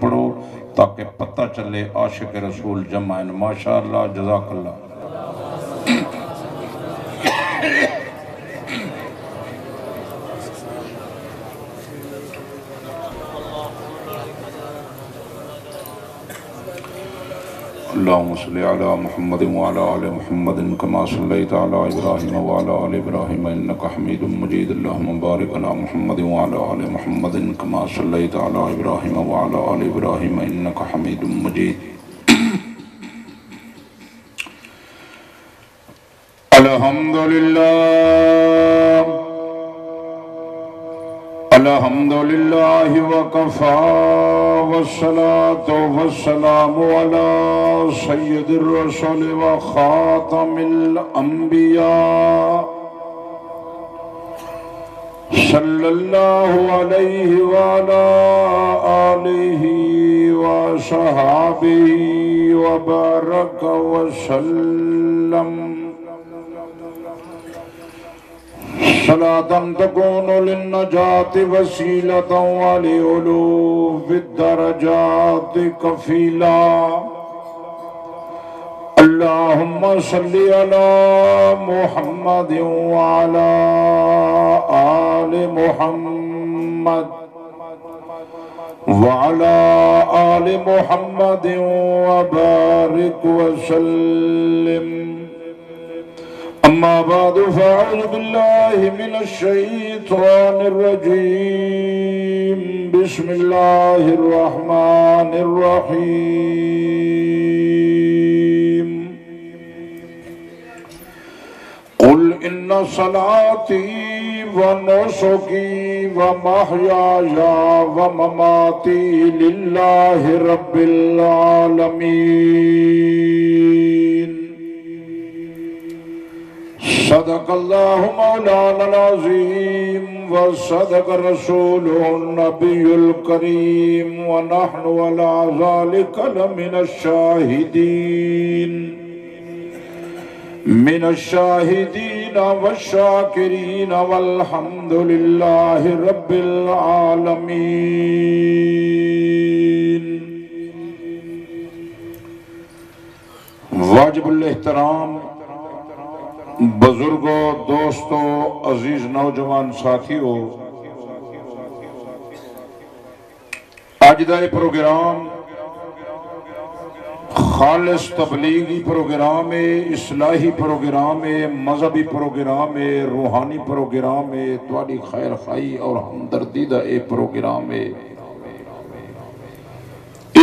پڑھو تاکہ پتہ چلے عاشق رسول جمع ہیں. ماشاءاللہ جزاک اللہ. اللهم صل على محمد وعلى آل محمد كما صليت على إبراهيم وعلى آل إبراهيم إنك حميد مجيد. اللهم بارك على محمد وعلى آل محمد كما صليت على إبراهيم وعلى آل إبراهيم إنك حميد مجيد. الحمد لله الحمد لله وكفى والصلاة والسلام على سيد الرسل وخاتم الأنبياء صلى الله عليه وعلى آله وصحابه وبارك وسلم. صلاة تكون للنجاة وسيلة ولعلو الدرجات كفيلا. اللهم صل على محمد وعلى آل محمد وعلى آل محمد وبارك وسلم. أما بعد فأعوذ بالله من الشيطان الرجيم. بسم الله الرحمن الرحيم. قل إن صلاتي ونسكي ومحياي ومماتي لله رب العالمين. صدق الله مولانا العظيم وصدق رسوله النبي الكريم ونحن على ذلك لمن الشاهدين والشاكرين والحمد لله رب العالمين. واجب الاحترام بزرگوں، دوستوں، عزیز نوجوان ساتھیوں، آج دا یہ پروگرام خالص تبلیغی پروگرام ہے، اصلاحی پروگرام ہے، مذہبی پروگرام ہے، روحانی پروگرام ہے، تواڈی خیر خواہی اور ہمدردی دا یہ پروگرام ہے.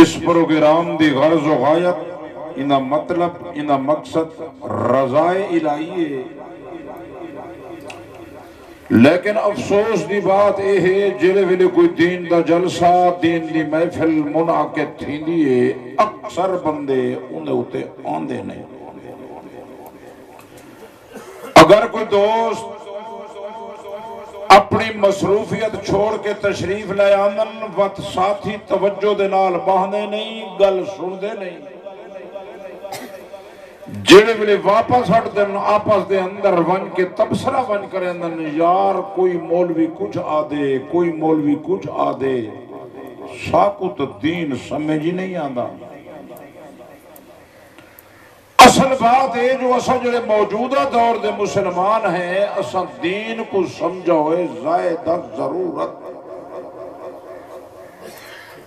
اس پروگرام دی غرض و غایت، انہا مطلب، انہا مقصد رضائے الہی ہے. لیکن افسوس دی بات یہ ہے جلے ویلے کوئی دین دا جلسہ، دین دی محفل منعقد تھیندی ہے، اکثر بندے انہیں ہوتے آندے نہیں. اگر کوئی دوست اپنی مصروفیت چھوڑ کے تشریف لے آندن وقت ساتھی توجہ دے نال باندے نہیں، گل سن دے نہیں. جڑے ویلے واپس ہٹ دن آپس دے اندر ون کے تبصرہ ون کریں دن، یار کوئی مولوی کچھ آدے، کوئی مولوی کچھ آدے، ساکو تو دین سمجھ ہی نہیں آدھا. اصل بات ہے جو اصل جڑے موجودہ دور دے مسلمان ہیں، اصل دین کو سمجھا ہوئے زائدہ ضرورت،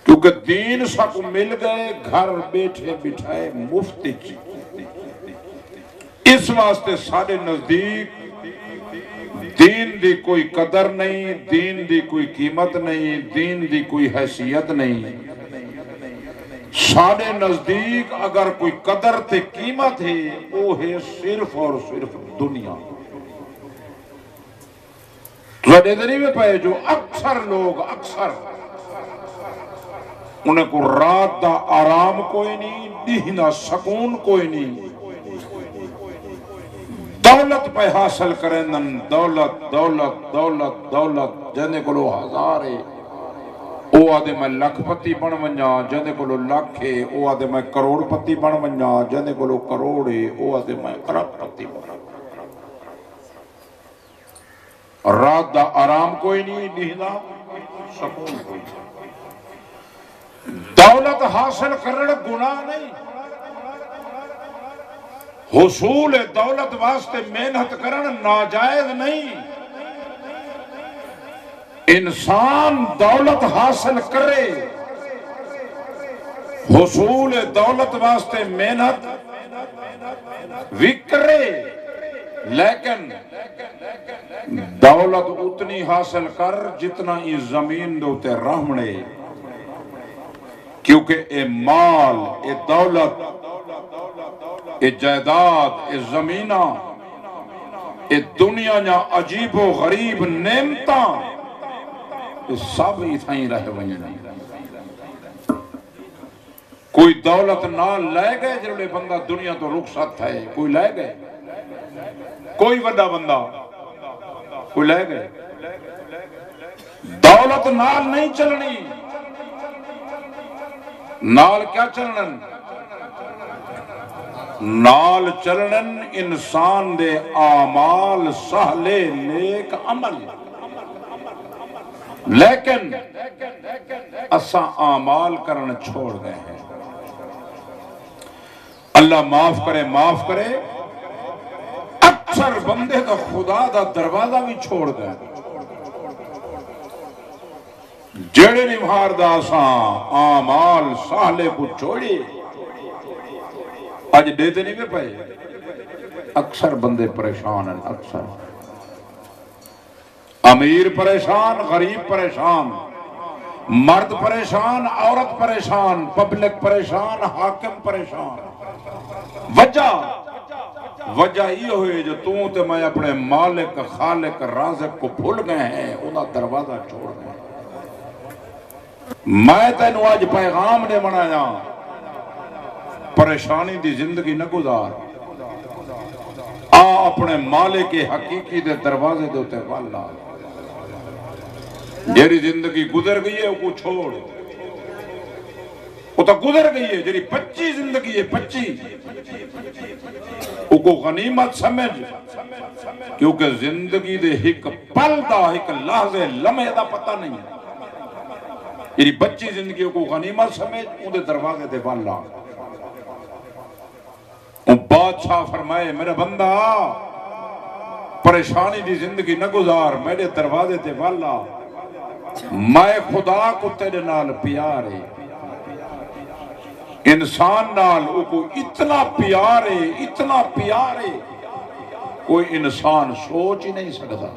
کیونکہ دین ساکو مل گئے گھر بیٹھے بٹھائے مفتی چی. اس واسطے سارے نزدیک دین دی کوئی قدر نہیں، دین دی کوئی قیمت نہیں، دین دی کوئی حیثیت نہیں. سارے نزدیک اگر کوئی قدر تے قیمت ہے وہ ہے صرف اور صرف دنیا. زدے دنی میں پہے جو اکثر لوگ انہیں کو رات دا آرام کوئی نہیں، دینا سکون کوئی نہیں، دولت پہ حاصل کریں دن، دولت دولت دولت دولت. جنے کو لو ہزارے او آدھے میں لکھ پتی بن ونجا، جنے کو لو لکھے او آدھے میں کروڑ پتی بن ونجا، جنے کو لو کروڑے او آدھے میں ارب پتی بن. رات دا آرام کوئی نہیں، دینا سکون کوئی نہیں. دولت حاصل کرنا گناہ نہیں، حصول دولت واسطے محنت کرنا ناجائز نہیں۔ انسان دولت حاصل کرے، حصول دولت واسطے محنت بھی کرے، لیکن دولت اتنی حاصل کر جتنا یہ زمین دوتے رہمنے، کیونکہ اے مال، اے دولت، اے جائیداد، اے زمینہ، اے دنیا یا عجیب و غریب نعمتاں یہ سب اتھائیں رہ ونجنے۔ کوئی دولت نہ لے گئے جنہوں بندہ دنیا تو رخصت ہے، کوئی لے گئے، کوئی بڑا بندہ کوئی لے گئے۔ دولت نال نہیں چلنی، نال کیا چلنن؟ نال چلنن انسان دے اعمال سہلے نیک عمل، لیکن اساں اعمال کرنا چھوڑ گئے ہیں۔ اللہ معاف کرے، معاف کرے، اکثر بندے تو خدا دا دروازہ بھی چھوڑ گئے، جڑے نمہار دا اساں اعمال سہلے کو چھوڑی آج دیتے نہیں پائے۔ اکثر بندے پریشان ہیں، اکثر امیر پریشان، غریب پریشان، مرد پریشان، عورت پریشان، پبلک پریشان، حاکم پریشان۔ وجہ یہ ہوئی جو توں تے میں اپنے مالک خالق رازق کو بھول گئے ہیں، انہاں دروازہ چھوڑ گئے۔ میں تینوں آج پیغام نے بنایا، پریشانی دی زندگی نہ گزار، اپنے مالک حقیقی دے دروازے دوتے والا۔ جیری زندگی گزر گئی ہے وہ کو چھوڑ، وہ تو گزر گئی ہے۔ جیری پچی زندگی ہے، پچی وہ کو غنیمت سمجھ، کیونکہ زندگی دے ایک پل دا، ایک لحظے لمحے دا پتہ نہیں ہے۔ جیری بچی زندگی کو غنیمت سمجھ، ان دے دروازے دے والا۔ بادشاہ فرمائے میرا بندہ پریشانی دی زندگی نہ گزار، میرے دروازے تے والا، میں خدا کو تیرے نال پیارے۔ انسان نال او کو اتنا پیارے، اتنا پیارے، کوئی انسان سوچ ہی نہیں سکتا۔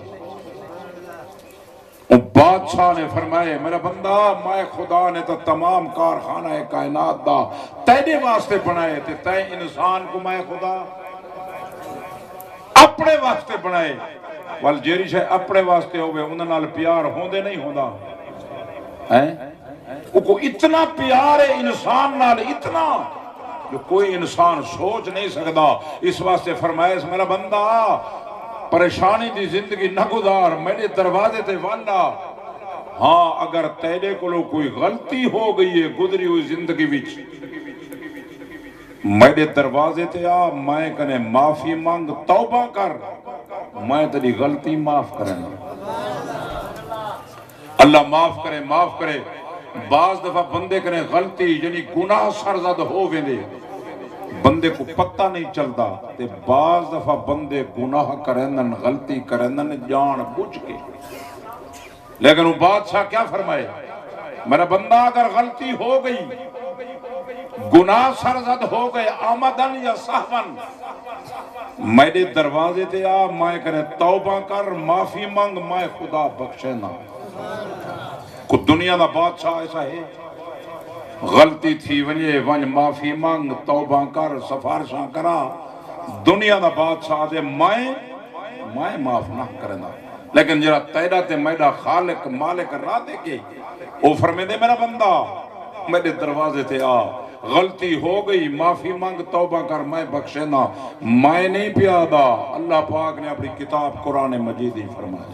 بادشاہ نے فرمائے میرا بندہ میں خدا نے تو تمام کارخانہ کائنات دا تیرے واسطے بنائے تھے، تے انسان کو میں خدا اپنے واسطے بنائے، وال جیری شاہ اپنے واسطے ہوئے انہاں نال پیار ہوندے نہیں ہوندا ہے۔ وہ کو اتنا پیار ہے انسان نال، اتنا جو کوئی انسان سوچ نہیں سکتا۔ اس واسطے فرمائے میرا بندہ پریشانی دی زندگی نہ گزار، میرے دروازے تے والا۔ ہاں اگر تیرے کو کوئی غلطی ہو گئی ہے گزری ہوئی زندگی وچ، میرے دروازے تے آ، میں کنے معافی مانگ، توبہ کر، میں تیری غلطی معاف کرنا۔ اللہ معاف کرے، معاف کرے۔ بعض دفعہ بندے کنے غلطی یعنی گناہ سرزد ہو ویندے، بندے کو پتہ نہیں چلتا، تے بعض دفعہ بندے گناہ کرندن، غلطی کرندن جان بوجھ کے۔ لیکن وہ بادشاہ کیا فرمائے میرا بندہ اگر غلطی ہو گئی، گناہ سرزد ہو گئے، آمدن یا صحبن، میرے دروازے تے آ، میں کرے توبہ کر، معافی مانگ، میں خدا بخشے نہ۔ کو دنیا دا بادشاہ ایسا ہے، غلطی تھی ونجے ونج معافی مانگ، توبہ کر، سفارشاں کرا، دنیا دا بادشاہ دے میں معاف نہ کرنا۔ لیکن جرا تیرا تے میرا خالق مالک راہ دے کے او فرمے دے میرا بندہ میرے دروازے تے آ، غلطی ہو گئی، معافی مانگ، توبہ کر، میں بخشے نہ، میں نہیں پیادا۔ اللہ پاک نے اپنی کتاب قرآن مجید ہی فرمایا۔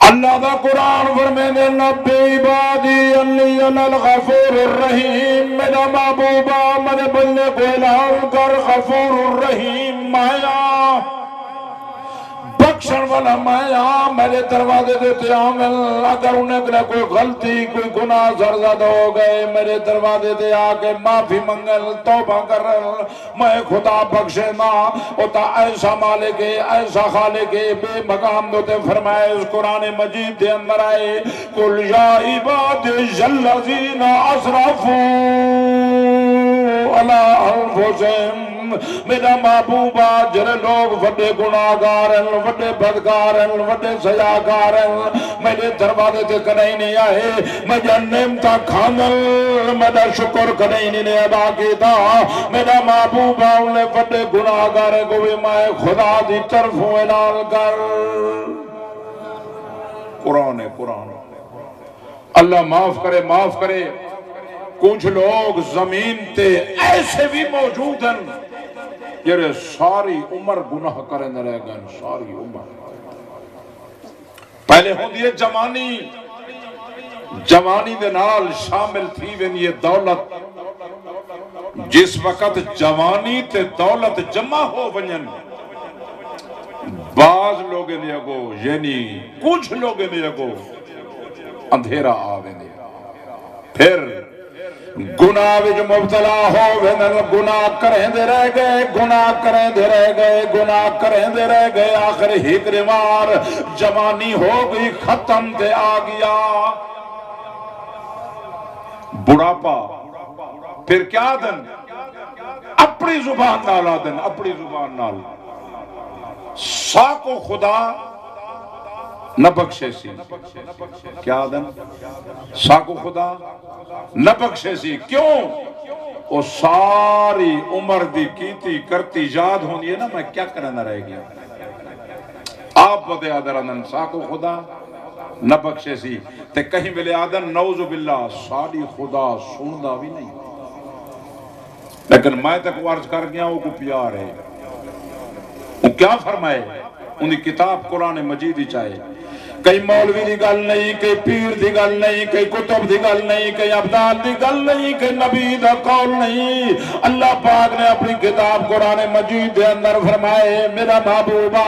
اللہ دا قرآن فرمے دے نبی عبادی انی انا الغفور الرحیم، میرا محبوبہ میرے بندے کو اعلان کر غفور الرحیم، مایا بخش بخشن والا میں میرے دروازے دیتے آمن اگر انہیں کوئی غلطی کوئی گناہ زرزد ہو گئے میرے دروازے دے آکے معافی منگل توبہ کرن میں خدا بخشے نا ہوتا ایسا مالک ایسا خالق بے مقام دوتے فرمائے اس قرآن مجید دے اندر آئے قل یا عباد الذین اسرفوا علی انفسہم میرا محبوبہ جڑے لوگ وڈے گناہگار ہیں وڈے بدکار ہیں وڈے سیاکار ہیں میرے دروازے تے کدی نہیں آئے میں نعمتاں کھانل میرا شکر کدی نہیں ادا کیتا میرا محبوبہ انہیں وڈے گناہگار کو بھی میں خدا دی طرفوں اعلان کر قرآن اللہ معاف کرے کچھ لوگ زمین تے ایسے بھی موجود ہیں جڑے ساری عمر گناہ کرنے رہ گئے ساری عمر پہلے ہوندی ہے جوانی دے نال شامل تھی وینی دولت جس وقت جوانی تے دولت جمع ہو ونجن بعض لوگیں نے اگو یعنی کچھ لوگیں نے اگو اندھیرا آوے نے پھر گناہ وچ مبتلا ہو وینن گناہ کریں دے رہ گئے آخر ہکر مار جوانی ہو گئی ختم تے آ گیا بڑھاپا پھر کیا دن اپنی زبان نال آدن اپنی زبان نال ساکو خدا نہ بخشے سی کیا دن ساکو خدا نہ بخشے سی کیوں وہ ساری عمر دی کیتی کرتی یاد ہونی ہے نا میں کیا کرنا رہ گیا آپ بدے آدر آدن ساکو خدا نہ بخشے سی تے کہیں ملے آدن نعوذ باللہ ساری خدا سندہ بھی نہیں لیکن میں تک عرض کر گیا وہ کو پیار ہے وہ کیا فرمائے انہی کتاب قرآن مجید ہی چاہے کئی مولوی دی گل نہیں کئی پیر دی گل نہیں کئی کتب دی گل نہیں کئی ابدال دی گل نہیں کئی نبی دا قول نہیں اللہ پاک نے اپنی کتاب قرآن مجید دے اندر فرمائے میرا محبوبہ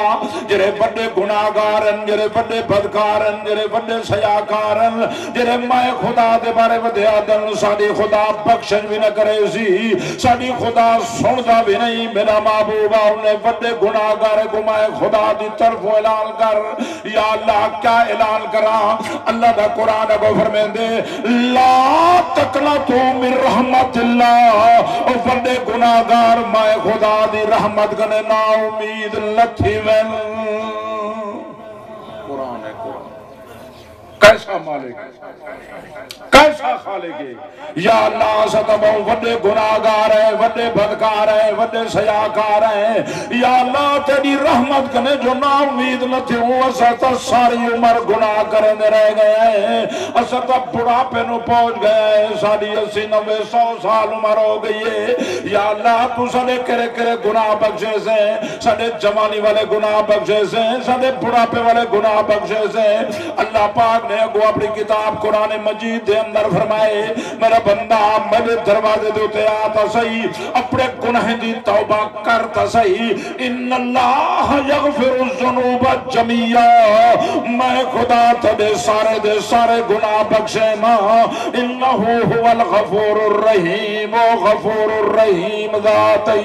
جرے بڑے گناہگارن جرے بڑے بدکارن جرے بڑے سیاکارن جرے میں خدا دے بارے ودے آدن ساڑی خدا بخشن بھی نہ کرے سی ساڑی خدا سندا بھی نہیں میرا محبوبہ انہیں بڑے گناہگار کو میں خدا دی طرف اعلان کر یا اللہ کیا اعلان کرا اللہ دا قرآن کو فرمائیں دے لا تقنطوا من رحمت اللہ او بڑے گناہگار میں خدا دی رحمت کنے نا امید لتھی وین قرآن ہے قرآن کیسا مالک کیسا خالق ہے یا اللہ ستبوں وڈے گناہگار ہیں وڈے بدکار ہیں وڈے سیاکار ہیں یا اللہ تیری رحمت کنے جو نا امید نہ تھی ہوں اسا ساری عمر گناہ کرنے رہ گئے ہیں اسا بڑھاپے نو پہنچ گئے ہیں ساری 80-90-100 سال عمر ہو گئی ہے یا اللہ تو سڑے کرے گناہ بخشے سے سڑے جوانی والے گناہ بخشے سے سڑے بڑھاپے والے گناہ بخشے سے اللہ پاک نے کو اپنی کتاب قرآن مجید دے اندر فرمائے میرا بندہ میرے دروازے دوتے آتا صحیح اپنے گناہ دی توبہ کرتا صحیح ان اللہ یغفر الذنوب جمیعا میں خدا تدے سارے گناہ بخشے نا انہو هو الغفور الرحیم و غفور الرحیم ذاتی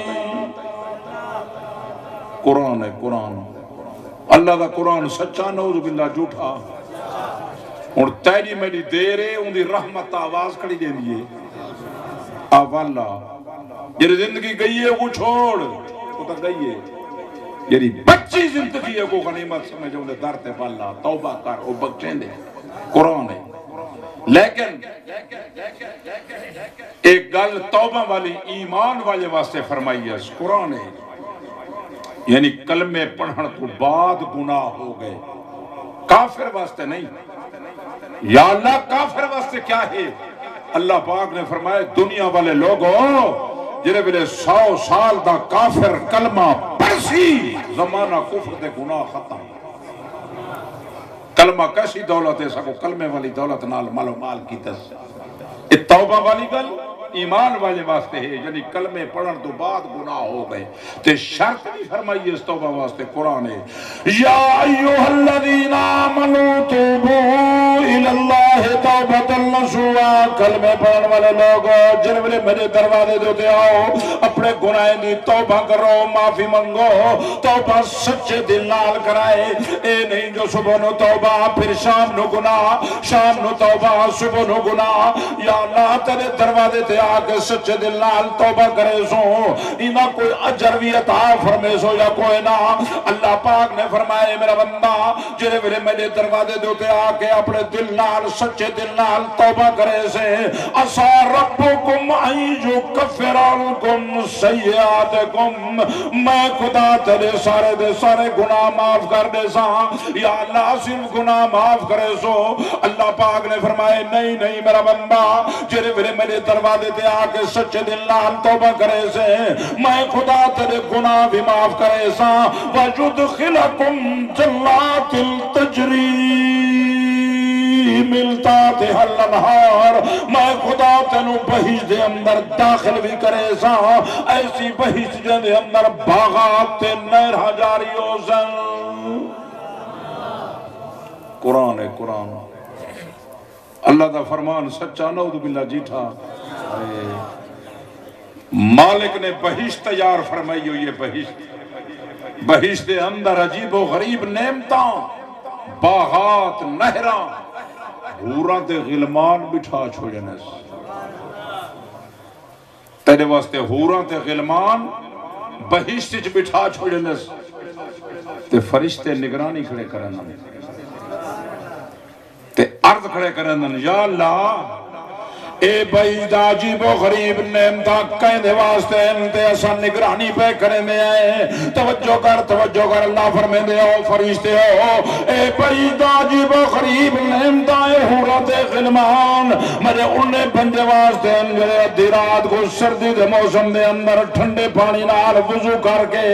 قرآن ہے قرآن اللہ دا قرآن سچا نعوذ باللہ جھوٹا اور تیری میری دیرے ان دی رحمت آواز کھڑی دے دیئے آوالا یہ زندگی گئی ہے وہ چھوڑ وہ تک گئی ہے یہ بچی زندگی ہے وہ غنیمت سمجھے انہیں درتے پالا توبہ کر وہ بخشیں دے قرآن ہے لیکن ایک گل توبہ والی ایمان والے واسطے فرمائی ہے قرآن ہے یعنی کلمے پڑھن تو بعد گناہ ہو گئے کافر واسطے نہیں یا اللہ کافر واسطے کیا ہے اللہ پاک نے فرمایا دنیا والے لوگوں جنہیں بلے 100 سال دا کافر کلمہ پرسی زمانہ کفر دے گناہ ختم کلمہ کیسی دولت ہے سکو کلمے والی دولت نال مال و مال کی تس توبہ والی گل ایمان والے واسطے ہے، یعنی کلمے پڑھن تو بعد گناہ ہو گئے تے شرط بھی فرمائی اس توبہ واسطے قرآن ہے یا ایوہ الذین آمنوا توبوا الی اللہ توبۃ نصوحا، کلمے پڑھن والے لوگ جن ویلے میرے دروازے دے آؤ اپنے گناہ دی توبہ کرو، معافی منگو، توبہ سچے دل نال کرائے، اے نہیں جو صبح نو توبہ پھر شام نو گناہ، شام نو توبہ صبح نو گناہ۔ یا اللہ تیرے دروازے تے آکے سچے دل نال توبہ کرے سو، اینا کوئی اجر بھی عطا فرمے سو یا کوئی نہ۔ اللہ پاک نے فرمائے میرا بندہ جرے ویلے میرے دروازے دے آکے اپنے دل نال سچے دل نال توبہ کرے سے اسا ربکم ان یکفر عنکم سیئاتکم، میں خدا تیرے سارے دے سارے گناہ معاف کر دے سا۔ یا اللہ صرف گناہ معاف کرے سو۔ اللہ پاک نے فرمائے نہیں نہیں میرا بندہ جرے ویلے میرے دروازے تے آکے سچے دل نال توبہ کرے سے میں خدا تیرے گناہ بھی معاف کرے سا، وَيُدْخِلَكُمْ جَنَّاتٍ تَجْرِي مِن تحتها الانہار، میں خدا تینو بہشت دے اندر داخل بھی کرے سا، ایسی بہشت دے اندر باغات تے نہر جاری ہو سن۔ قرآن ہے قرآن، اللہ دا فرمان سچا نعوذ باللہ جیٹھا۔ مالک نے بہشت تیار فرمائی ہوئی ہے، بہشت، بہشت دے اندر عجیب و غریب نعمتاں، باغات، نہراں، حوراں تے غلمان بٹھا چھوڑنے تیرے واسطے، حوراں تے غلمان بہشت چ بٹھا چھوڑنے تے فرشتے نگرانی کھڑے کرنا تے عرض کھڑے کرنا یا اللہ اے بعید عجیب و غریب نعمتاں کہنے واسطے انتے اسا نگرانی پہ کرنے آئے، توجہ کر اللہ فرمیندے ہو فرشتے ہو اے بعید عجیب و غریب نعمتاں اے حورت غلمان مجھے انہیں بندے واسطے میرے ادھی رات کو سردی دے موسم دے اندر ٹھنڈے پانی نال وضو کر کے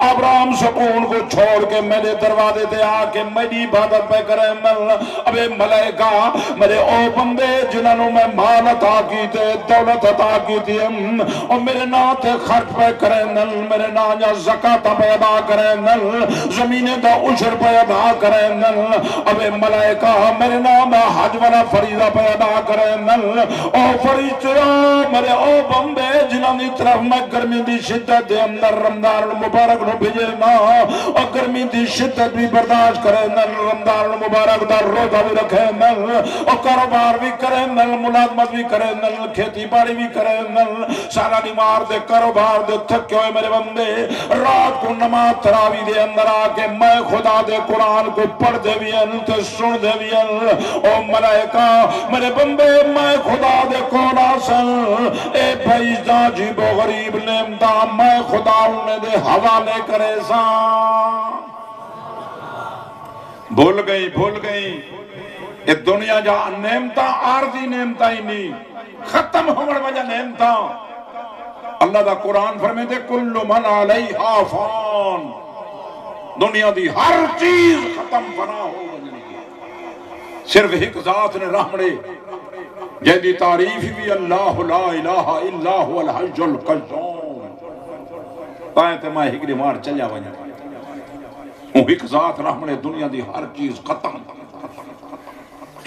ابرام سکون کو چھوڑ کے میرے دروازے تے آ کے میری عبادت پہ کرے ابے ملائکہ میرے او بندے جنہوں میں مال عطا کی تے دولت عطا کی تھی اور میرے نا تے خرچ پہ کریں نل، میرے نا یا زکاة پہ ادا کریں نل، زمینیں دا عشر پہ ادا کریں نل، اب ملائکہ میرے نا میں حج والا فریضہ پہ ادا کریں نل، او فرشتہ میرے او بندے جنہاں دی طرف میں گرمی دی شدت دے اندر رمضان المبارک نو بھیجے نا اور گرمی دی شدت بھی برداشت کریں نل، رمضان المبارک دا روزہ بھی رکھیں نل اور کاروبار بھی کریں نل، ملازمت بھی کرے نل، کھیتی باڑی بھی کرے نل، سارا نیمار دے کاروبار دے تھکے ہوئے میرے بندے رات کو نماز تراوی دے اندر آکے میں خدا دے قرآن کو پڑھ دے بھی تے سن دے بھی او ملائکہ میرے بندے میں خدا دے قرآن سن اے بھائیزہ عجیب و غریب نعمتہ میں خدا انہیں دے حوالے کرے سا۔ بھول گئی یہ دنیا جا نعمتاں عارضی نعمتاں ہی نہیں ختم ہونے وجہ نعمتاں اللہ دا قرآن فرمے دے کل من علیہا فان، دنیا دی ہر چیز ختم فنا ہو صرف ایک ذات نے رحمڑے جیدی تعریف بھی اللہ لا الہ الا هو الحی القیوم تائیں تے میں ہکری مار چلیا وجہ ایک ذات رحمڑے دنیا دی ہر چیز ختم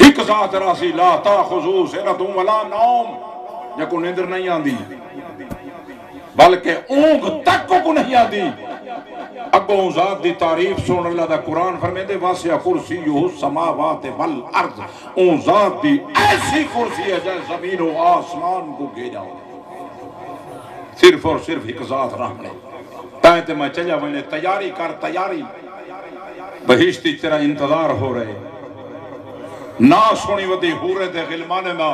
ایک ذات راسی لا تاخذو سنۃ ولا نوم جے کو نیندر نہیں آندی بلکہ اونگ تک کو نہیں آندی اگوں ذات دی تعریف سن اللہ دا قرآن فرمیندے واسع کرسیہ السماوات والارض، اون ذات دی ایسی کرسی ہے جائے زمین و آسمان کو گھیرا ہو صرف اور صرف ایک ذات رحمنے تائیں تے میں چلیا ونے تیاری کر تیاری بہشتی تیرا انتظار ہو رہے نا سونی ودی حورے دے غلمانے میں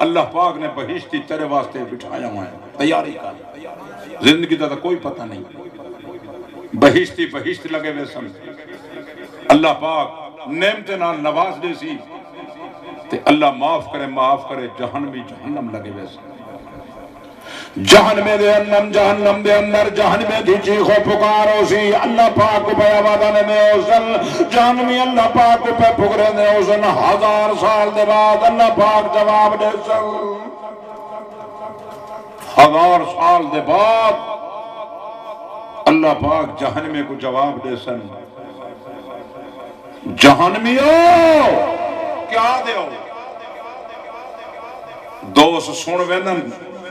اللہ پاک نے بہشتی تیرے واسطے بٹھایا ہوا ہے، تیاری کر، زندگی دا کوئی پتہ نہیں، بہشت لگے ہوئے سن اللہ پاک نعمت نال نواز دے سی تے اللہ معاف کرے جہنم لگے ہوئے سن جہنم دے اندر جہنم دی چیخ و پکار ہو سی اللہ پاک کو پہ آبادانے میں اوزن جہنمی اللہ پاک کو پہ پکرے نے اوزن 1000 سال دے بعد اللہ پاک جواب دے سن 1000 سال دے بعد اللہ پاک جہنمی کو جواب دے سن جہنمیو کیا دیو دوست سن ویندن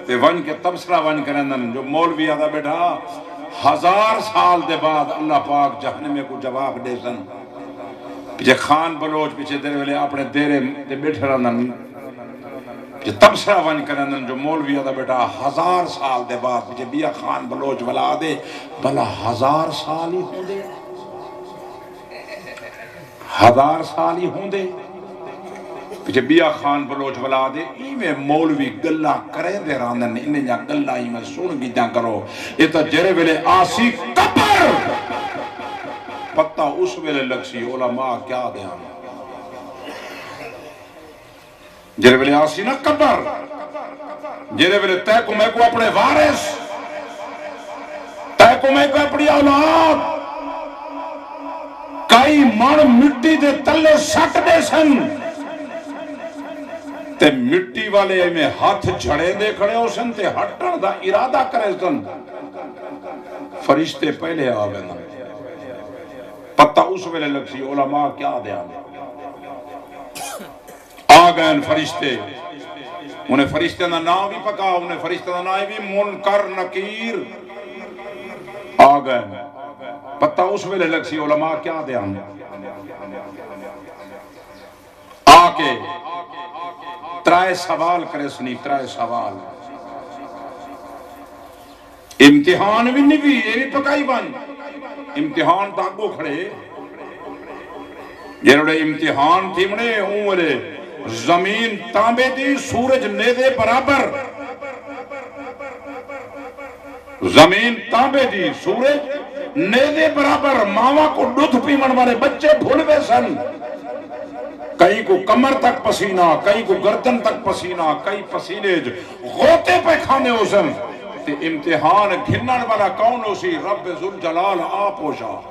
تے ون کے تبصرہ ون کرندن جو مولوی آدھا بیٹھا 1000 سال دے بعد اللہ پاک جہنمی کو جواب دے سن پیچھے خان بلوچ پیچھے دیر ویلے اپنے دیرے تے بیٹھے رہنن پیچھے تبصرہ ون کرندن جو مولوی آدھا بیٹھا 1000 سال دے بعد پیچھے بیا خان بلوچ بلا دے بلا 1000 سال ہی ہوں دے 1000 سال ہی ہوں دے پیچھے بیا خان بلوچ بلا دے ایویں مولوی گلہ کرے دے راندن انہیں جا گلہ ایویں سن بھی جا کرو یہ تو جرے ویلے آسی قبر پتہ اس ویلے لگ سی علماء کیا دے آنے جرے ویلے آسی نا قبر جرے ویلے تے کو میں کو اپنے وارث تے کو میں کو اپنی اولاد کئی من مٹی دے تلے سٹ دے سن تے مٹی والے میں ہاتھ جھڑے دے کھڑے ہو سن تے ہٹن دا ارادہ کرے سن فرشتے پہلے آوے نا پتہ اس ویلے لگ سی علماء کیا دے آنے آگئے فرشتے انہیں فرشتے نہ نام بھی پکا انہیں فرشتے نہ نام بھی منکر نکیر آگئے پتہ اس ویلے لگ سی علماء کیا دے آنے آکے ترائے سوال کرے سنی ترائے سوال امتحان بھی نہیں بھی یہ بھی پکائی بان امتحان تاکو کھڑے جنہوں امتحان تھی منے عمرے زمین تانبے دی سورج نیدے برابر زمین تانبے دی سورج نیدے برابر ماما کو دودھ پیمن والے بچے بھولوے سن کئی کو کمر تک پسینہ کئی کو گردن تک پسینہ کئی پسینے غوطے پہ کھانے ہو سن تے امتحان گھنن والا کون ہو سی رب ذوالجلال آپ ہو شاہ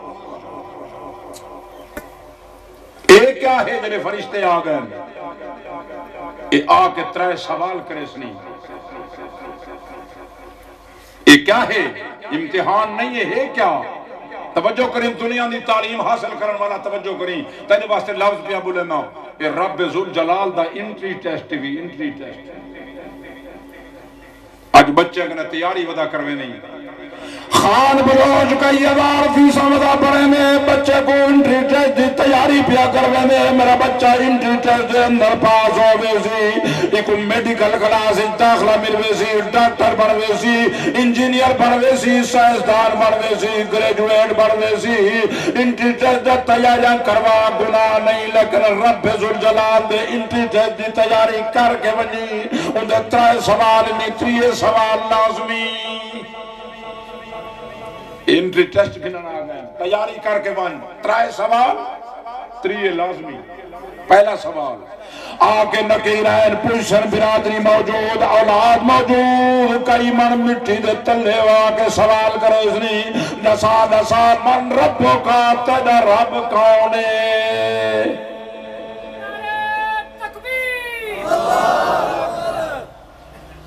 اے کیا ہے جنہیں فرشتے آگئے اے آکے ترائے سوال کرے سنی اے کیا ہے امتحان نہیں ہے کیا توجہ کریں دنیا دی تعلیم حاصل کرن والا توجہ کریں تینے واسطے لفظ پیا بولے نا اے رب ذوالجلال دا انٹری ٹیسٹ بھی انٹری ٹیسٹ آج بچے اگر تیاری ودا کروے نہیں خان بلوچ کا یہ 1000 ودا پڑھے میں بچے کو انٹری ٹیسٹ دی تیاری پیا کروے میں میرا بچہ انٹری ٹیسٹ دے اندر پاس ہوئے سی ایک میڈیکل کلاس داخلہ ملوے سی ڈاکٹر بڑھوے سی انجینئر بڑھوے سی سائنسدان بڑھوے سی گریجویٹ بڑھوے سی انٹری ٹیسٹ دے تیاریاں کروا گناہ نہیں لیکن رب ذوالجلال دے انٹری ٹیسٹ دی تیاری کر کے ونی ان دے 3 سوال نہیں 3 سوال لازمی انٹری ٹیسٹ گنن آگئے تیاری کر کے بان 3 سوال 3 لازمی پہلا سوال آکے نکیرین پوشن برادری موجود اولاد موجود کئی من مٹی دے تلے واکے سوال کرے اسنی نسا من ربوں کا تیرا رب کونے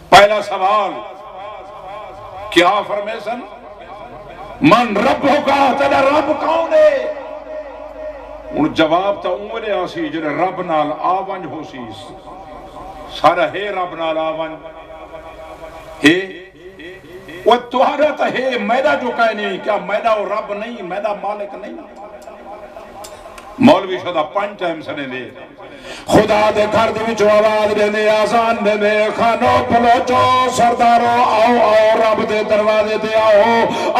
پہلا سوال کیا فرمیشن من رب ہوگا تیرا رب کون ہے ان جواب تا انگلے آسی جنہیں رب نال آونج ہو سی سارا ہے رب نال آونج ہے وہ توہارا تا ہے میدہ جو کہے نہیں کیا میدہ وہ رب نہیں میدہ مالک نہیں مولوی شدہ 5 ٹائم سنے دے خدا دے گھر دے وچ آواز دے دے آزان دے دے خانو بلوچو سردارو آؤ آؤ رب دے دروازے دے آؤ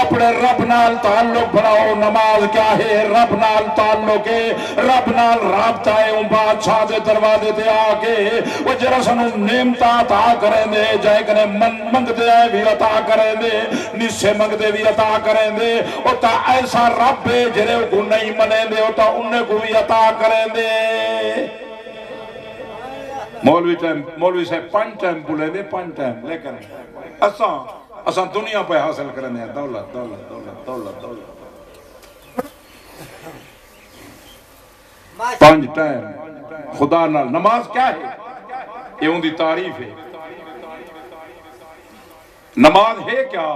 اپنے رب نال تعلق بناؤ نماز کیا ہے رب نال تعلق ہے رب نال رابطہ ہے ان بادشاہ دے دروازے دے آکے وہ جرہ سنو نعمتہ عطا کریں دے جائے کنے منگ دے بھی عطا کریں دے نسے منگ دے بھی عطا کریں دے اور تا ایسا رب ہے جرے کو نہیں منیں دے اور تا انہیں کو بھی عطا کریں دے مولوی صاحب 5 ٹائم بولے دے 5 ٹائم لیکن اساں دنیا پہ حاصل کرنے ہیں دولت دولت دولت دولت دولت 5 ٹائم خدا نال نماز کیا ہے یہ ان دی تعریف ہے نماز ہے کیا؟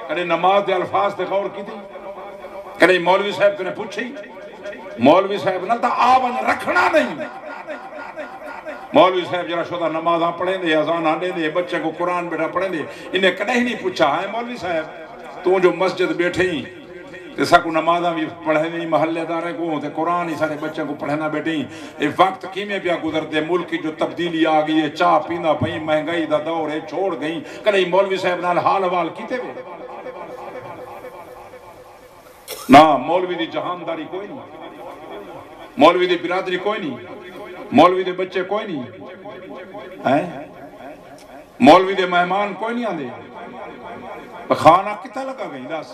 کدے نماز دے الفاظ تے غور کی تھی؟ کدے مولوی صاحب کنے پوچھی؟ مولوی صاحب نہ تا آون رکھنا نہیں. مولوی صاحب جرا شدہ نمازاں پڑھیں دے، اذاناں دے دے، بچے کو قرآن بیٹھا پڑھیں دے، انہیں کدے ہی نہیں پوچھا ہے مولوی صاحب تو جو مسجد بیٹھے ہی تے ساکو نمازاں بھی پڑھیں نہیں، محلے دارے کو تے قرآن ہی سارے بچے کو پڑھنا بیٹھیں. یہ وقت کیمیں پیا گزرتے، ملک کی جو تبدیلی آگئی ہے، چاہ پینا پہیں، مہنگائی دا دور ہے، چھوڑ گئیں. کدے مولوی صاحب نال حال حوال کیتے ہوئے نا. مولوی دی جہانداری کوئی نہیں، مولوی دی برادری کوئی نہیں، مولوی دے بچے کوئی نہیں، مولوی دے مہمان کوئی نہیں آندے. کھانا کتا لگا گئی دس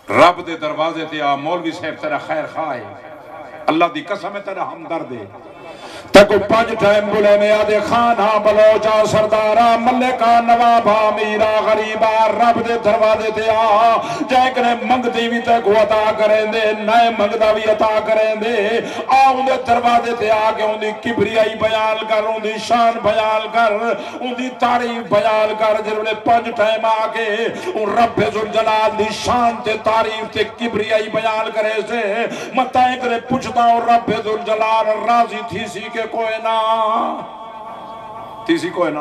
رب دے دروازے تے آ. مولوی صاحب تیرا خیر خواہ ہے، اللہ دی قسم ہے تیرا ہمدرد ہے. تکو 5 ٹائم بلے میں آدھے خانہ بلوچا سردارہ ملکہ نوابہ میرا غریبہ رب دے دروازے تے آ. جائے کنے منگتی بھی تکو عطا کریں دے، نئے منگتا بھی عطا کریں دے. آن دے دروازے تے آ کے ان دی کبریائی بیان کر، ان دی شان بیان کر، ان دی تعریف بیان کر. جنہوں نے 5 ٹائم آ کے ان رب ذوالجلال دی شان تے تعریف تے کبریائی بیان کرے سے متائیں کرے پوچھتا ہوں رب ذوالجلال راضی تھی سی کہ کوئی نہ تیسی کوئی نہ.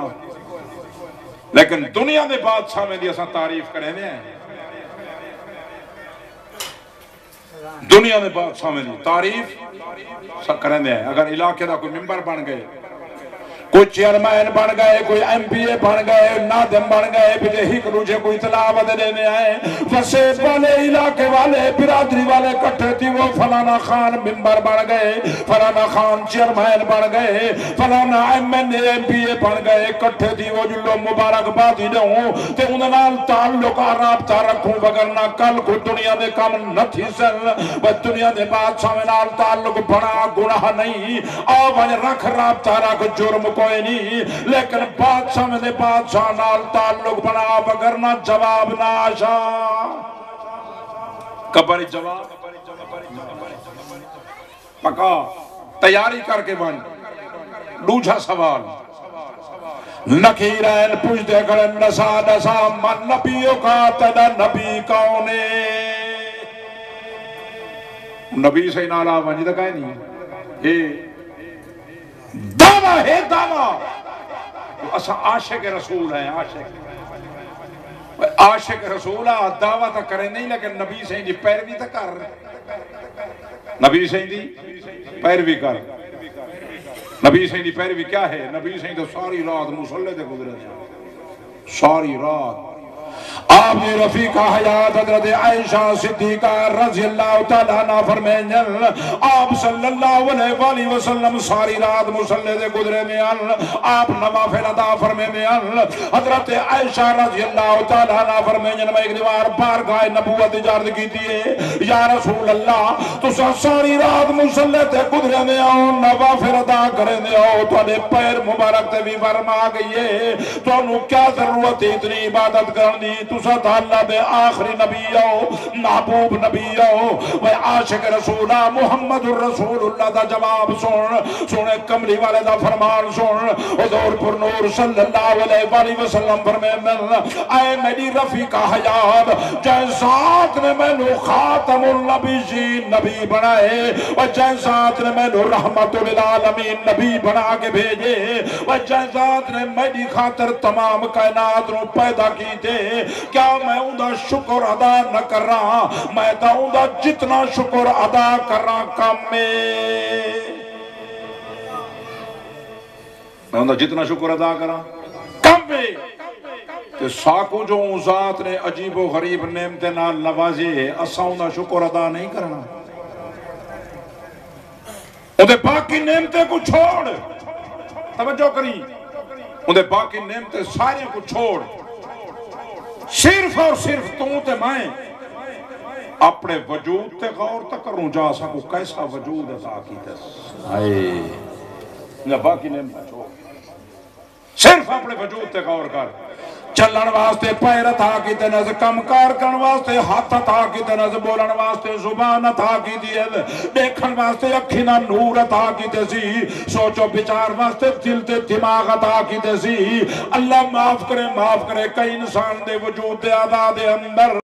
لیکن دنیا دے بادشاہ میں دی اساں تعریف کریں دے ہیں، دنیا دے بادشاہ میں دی تعریف سب کریں دے ہیں. اگر علاقے دا کوئی ممبر بن گئے، کوئی چیئرمین بن گئے، کوئی ایم پی اے بن گئے، نادم بن گئے، بھی ہک دوجے کوئی اطلاع دینے آئے، وسیب والے علاقے والے برادری والے کٹھے تھی، وہ فلانا خان ممبر بن گئے، فلانا خان چیئرمین بن گئے، فلانا M N A M P A بن گئے، کٹھے تھی وہ جلو مبارک بادی دوں تے انہوں تعلق رابطہ رکھوں وگرنہ کل کو دنیا دے کام نہ تھی سن. بس دنیا دے بادشاہ میں نال تعلق بڑا گناہ نہیں، آوان رکھ رابطہ رکھ جرم کوئی نہیں، لیکن بادشاہ میں دے بادشاہ نال تعلق بنا بگرنا جواب نہ آشا. کبری جواب پکا تیاری کر کے بن. دوجھا سوال نکیرین پوچھ دے کرن نسا نسا من نبیوں کا تیدا نبی کونے. نبی سے نالا ونجدہ کہے نہیں دعویٰ ہے دعویٰ. اسا عاشق رسول ہیں، عاشق رسول ہے. دعویٰ تا کریں نہیں لیکن نبی سے ہی پیروی تا کر، نبی سے ہی پیروی کر. نبی سے ہی پیروی کیا ہے؟ نبی سے ہی تو ساری رات مصلی دے گزرے ہیں، ساری رات. آپ نے رفیقہ حیات حضرت عائشہ صدیقہ رضی اللہ تعالیٰ عنہ فرمائیں آپ صلی اللہ علیہ وآلہ وسلم ساری رات مصلی دے گزرے میں آپ نوافل ادا فرمائیں. حضرت عائشہ رضی اللہ تعالیٰ عنہ فرمائیں میں ایک دیوار بارگاہ نبوت اجارت کی تھی، یا رسول اللہ تو ساری رات مصلی دے گزرے میں نوافل ادا کریں دے ہو تو انہیں پیر مبارک تے بھی فرما گئی ہے، تو انہوں کیا ضرورت ہے اتنی عبادت کرنی؟ تو ساتھ اللہ دے آخری نبی ہو، محبوب نبی ہو، وہ عاشق رسولہ محمد الرسول اللہ دا جواب سنے کملی والے دا فرمان سن. حضور پر نور صلی اللہ علیہ وآلہ وسلم فرمائے اے میری رفیقہ حیات جیسات نے میں نو خاتم النبیین نبی بنائے و جیسات نے میں نو رحمت للعالمین نبی بنا کے بھیجے و جیسات نے میری خاطر تمام کائنات نو پیدا کی تھے، کیا میں اندھا شکر ادا نہ کر رہا؟ میں تا اندھا جتنا شکر ادا کر رہا کم میں اندھا جتنا شکر ادا کر رہا کم میں. کہ ساکو جو ذات نے عجیب و غریب نعمت نال نوازے ہے اساں اندھا شکر ادا نہیں کرنا. اندھے باقی نعمتیں کو چھوڑ، توجہ کری، اندھے باقی نعمتیں سارے کو چھوڑ، صرف اور صرف تو تے میں اپنے وجود تے غور تک کروں جا سکوں کیسا وجود عطا کیتا ہے. نہ باقی نعمت چھوڑ، صرف اپنے وجود تے غور کر. چلن واسطے پیر عطا کیتے نز، کم کار کرن واسطے ہاتھ عطا کیتے نز، بولن واسطے زبان عطا کیتی ہے، دیکھن واسطے اکھیں دا نور عطا کیتے سی، سوچو بچار واسطے دل تے دماغ عطا کیتے سی۔ اللہ معاف کرے کئی انسان دے وجود دے اعضاء دے اندر